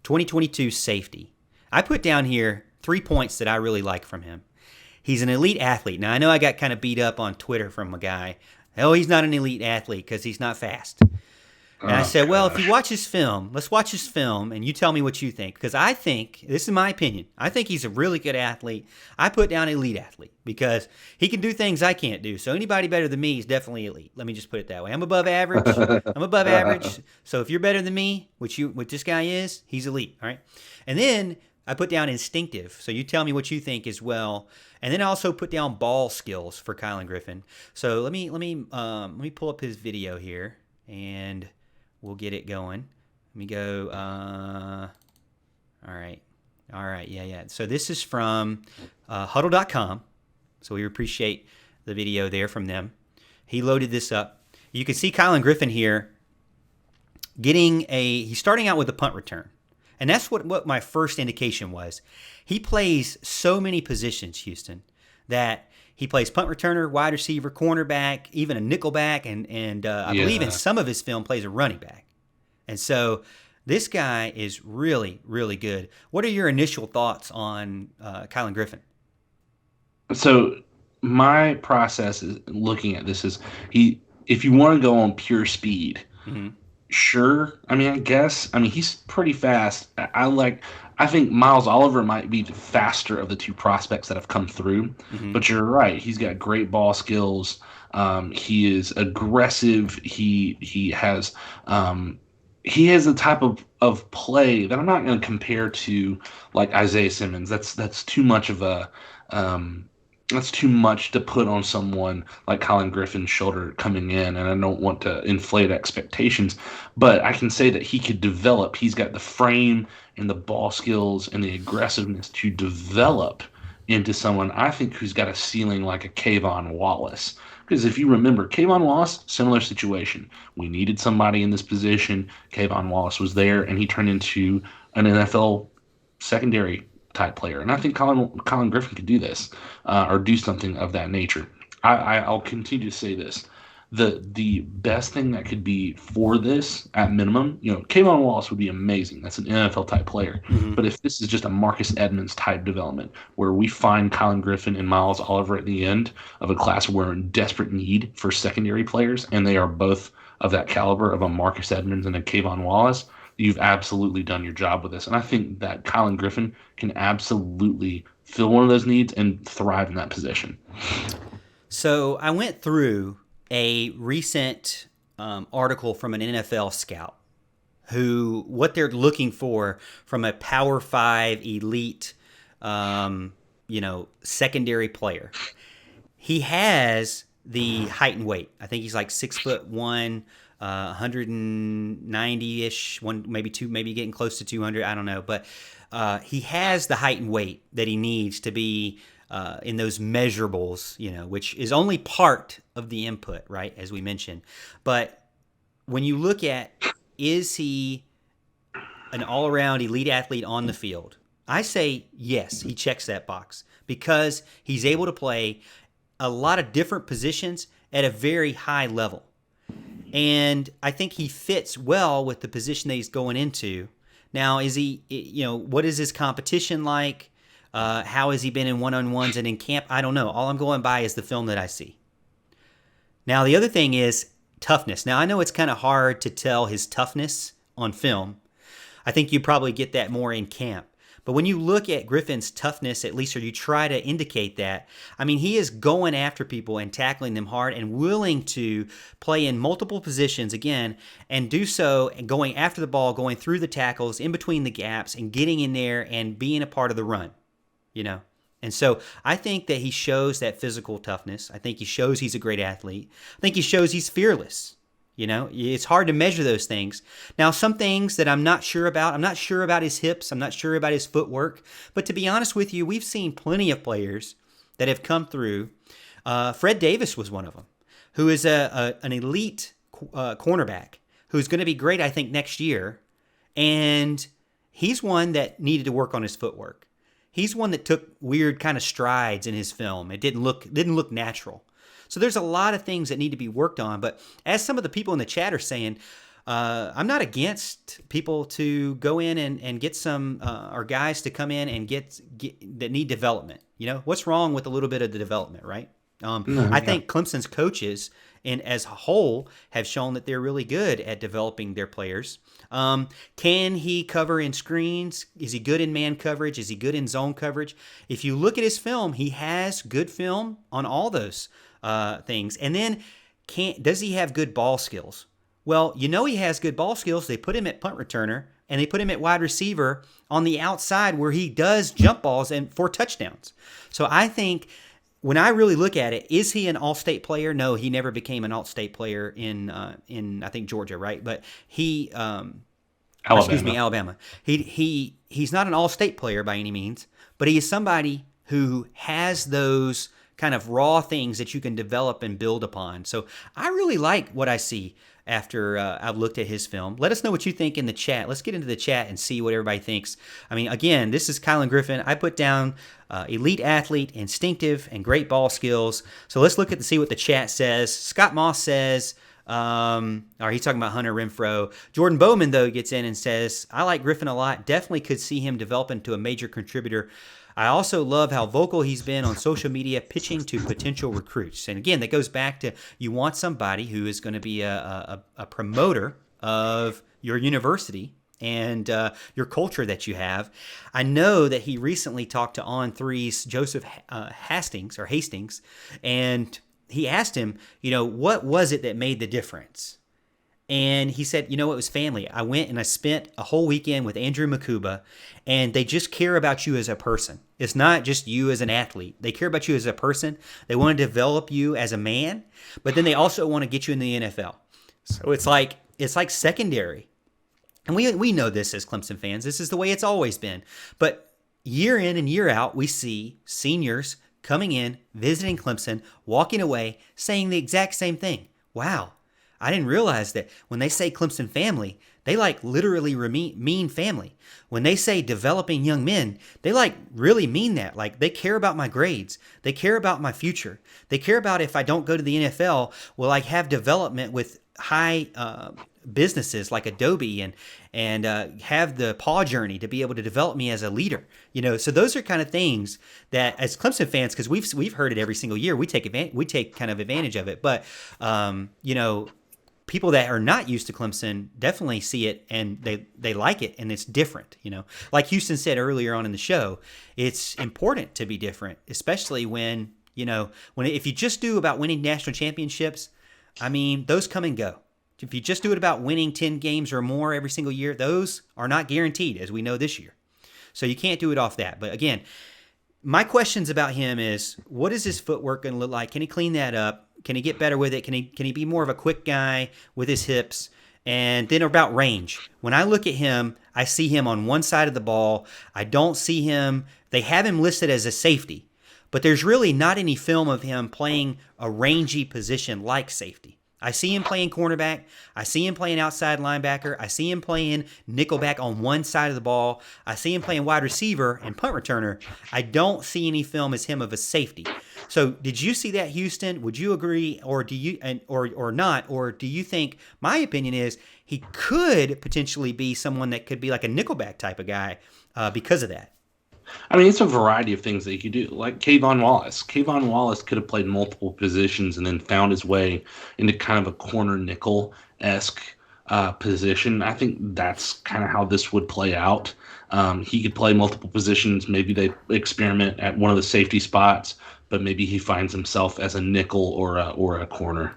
2022 safety. I put down here 3 points that I really like from him. He's an elite athlete. Now, I know I got kind of beat up on Twitter from a guy. Oh, he's not an elite athlete because he's not fast. And I said, well, if you watch his film, let's watch his film, and you tell me what you think. Because I think, this is my opinion, I think he's a really good athlete. I put down elite athlete because he can do things I can't do. So anybody better than me is definitely elite. Let me just put it that way. I'm above average. I'm above average. So if you're better than me, which this guy is, he's elite. All right. And then I put down instinctive. So you tell me what you think as well. And then I also put down ball skills for Kylon Griffin. So let me pull up his video here, and we'll get it going. Let me go. All right. Yeah. So this is from huddle.com. So we appreciate the video there from them. He loaded this up. You can see Kylon Griffin here he's starting out with a punt return. And that's what my first indication was. He plays so many positions, Houston, that he plays punt returner, wide receiver, cornerback, even a nickelback, and I believe in some of his film plays a running back. And so this guy is really, really good. What are your initial thoughts on Kylon Griffin? So my process is looking at this is if you want to go on pure speed, sure. I guess. He's pretty fast. I think Miles Oliver might be the faster of the two prospects that have come through. But you're right. He's got great ball skills. He is aggressive. He has a type of play that I'm not going to compare to like Isaiah Simmons. That's too much of a that's too much to put on someone like Kylon Griffin's shoulder coming in, and I don't want to inflate expectations, but I can say that he could develop. He's got the frame and the ball skills and the aggressiveness to develop into someone, I think, who's got a ceiling like a Kayvon Wallace. Because if you remember, Kayvon Wallace, similar situation. We needed somebody in this position. Kayvon Wallace was there, and he turned into an NFL secondary type player. And I think Kylon Griffin could do this or do something of that nature. I'll continue to say this. The best thing that could be for this, at minimum, Kayvon Wallace would be amazing. That's an NFL type player. But if this is just a Marcus Edmonds type development where we find Kylon Griffin and Miles Oliver at the end of a class where we're in desperate need for secondary players, and they are both of that caliber of a Marcus Edmonds and a Kayvon Wallace, you've absolutely done your job with this. And I think that Kylon Griffin can absolutely fill one of those needs and thrive in that position. So I went through a recent article from an NFL scout what they're looking for from a Power 5 elite, secondary player. He has the height and weight. I think he's like 6'1", 190-ish, maybe getting close to 200. I don't know, but he has the height and weight that he needs to be in those measurables, which is only part of the input, right, as we mentioned. But when you look at, is he an all-around elite athlete on the field? I say yes, he checks that box because he's able to play a lot of different positions at a very high level. And I think he fits well with the position that he's going into. Now, what is his competition like? How has he been in one-on-ones and in camp? I don't know. All I'm going by is the film that I see. Now, the other thing is toughness. Now, I know it's kind of hard to tell his toughness on film. I think you probably get that more in camp. But when you look at Griffin's toughness, at least, or you try to indicate that, he is going after people and tackling them hard and willing to play in multiple positions, again, and do so and going after the ball, going through the tackles, in between the gaps, and getting in there and being a part of the run, And so I think that he shows that physical toughness. I think he shows he's a great athlete. I think he shows he's fearless. It's hard to measure those things. Now, some things that I'm not sure about his hips. I'm not sure about his footwork. But to be honest with you, we've seen plenty of players that have come through. Fred Davis was one of them, who is an elite cornerback who's going to be great, I think, next year. And he's one that needed to work on his footwork. He's one that took weird kind of strides in his film. It didn't look natural. So there's a lot of things that need to be worked on. But as some of the people in the chat are saying, I'm not against people to go in and get some or guys to come in and get that need development. What's wrong with a little bit of the development, right? No, I yeah. think Clemson's coaches and as a whole have shown that they're really good at developing their players. Can he cover in screens? Is he good in man coverage? Is he good in zone coverage? If you look at his film, he has good film on all those things. And then does he have good ball skills? Well, he has good ball skills. They put him at punt returner and they put him at wide receiver on the outside where he does jump balls and for touchdowns. So I think when I really look at it, is he an all-state player? No, he never became an all-state player in I think Georgia, right? But he Alabama. He's not an all-state player by any means, but he is somebody who has those kind of raw things that you can develop and build upon. So I really like what I see after I've looked at his film. Let us know what you think in the chat. Let's get into the chat and see what everybody thinks. I mean, again, this is Kylon Griffin. I put down elite athlete, instinctive, and great ball skills. So let's look at see what the chat says. Scott Moss says, or he's talking about Hunter Renfrow. Jordan Bowman, though, gets in and says, I like Griffin a lot. Definitely could see him develop into a major contributor. I also love how vocal he's been on social media pitching to potential recruits. And again, that goes back to you want somebody who is going to be a promoter of your university and your culture that you have. I know that he recently talked to On3's Joseph Hastings, and he asked him, what was it that made the difference? And he said, it was family. I went and I spent a whole weekend with Andrew Makuba, and they just care about you as a person. It's not just you as an athlete. They care about you as a person. They want to develop you as a man, but then they also want to get you in the NFL. So it's like secondary. And we know this as Clemson fans. This is the way it's always been. But year in and year out, we see seniors coming in, visiting Clemson, walking away, saying the exact same thing. Wow. I didn't realize that when they say Clemson family, they literally mean family. When they say developing young men, they really mean that. They care about my grades. They care about my future. They care about if I don't go to the NFL, will I have development with high businesses like Adobe and have the paw journey to be able to develop me as a leader. So those are kind of things that as Clemson fans, because we've heard it every single year, we take kind of advantage of it. But people that are not used to Clemson definitely see it and they like it, and it's different. Like Houston said earlier on in the show, it's important to be different, especially when if you just do about winning national championships, I mean, those come and go. If you just do it about winning 10 games or more every single year, those are not guaranteed, as we know this year. So you can't do it off that. But again, my questions about him is, what is his footwork going to look like? Can he clean that up? Can he get better with it? Can he be more of a quick guy with his hips? And then about range. When I look at him, I see him on one side of the ball. I don't see him. They have him listed as a safety, but there's really not any film of him playing a rangy position like safety. I see him playing cornerback. I see him playing outside linebacker. I see him playing nickelback on one side of the ball. I see him playing wide receiver and punt returner. I don't see any film as him of a safety. So did you see that, Houston? Would you agree, or do you or not? Or do you think, my opinion is he could potentially be someone that could be like a nickelback type of guy because of that? I mean, it's a variety of things that he could do. Like Kayvon Wallace. Kayvon Wallace could have played multiple positions and then found his way into kind of a corner nickel-esque position. I think that's kind of how this would play out. He could play multiple positions. Maybe they experiment at one of the safety spots, but maybe he finds himself as a nickel or a corner.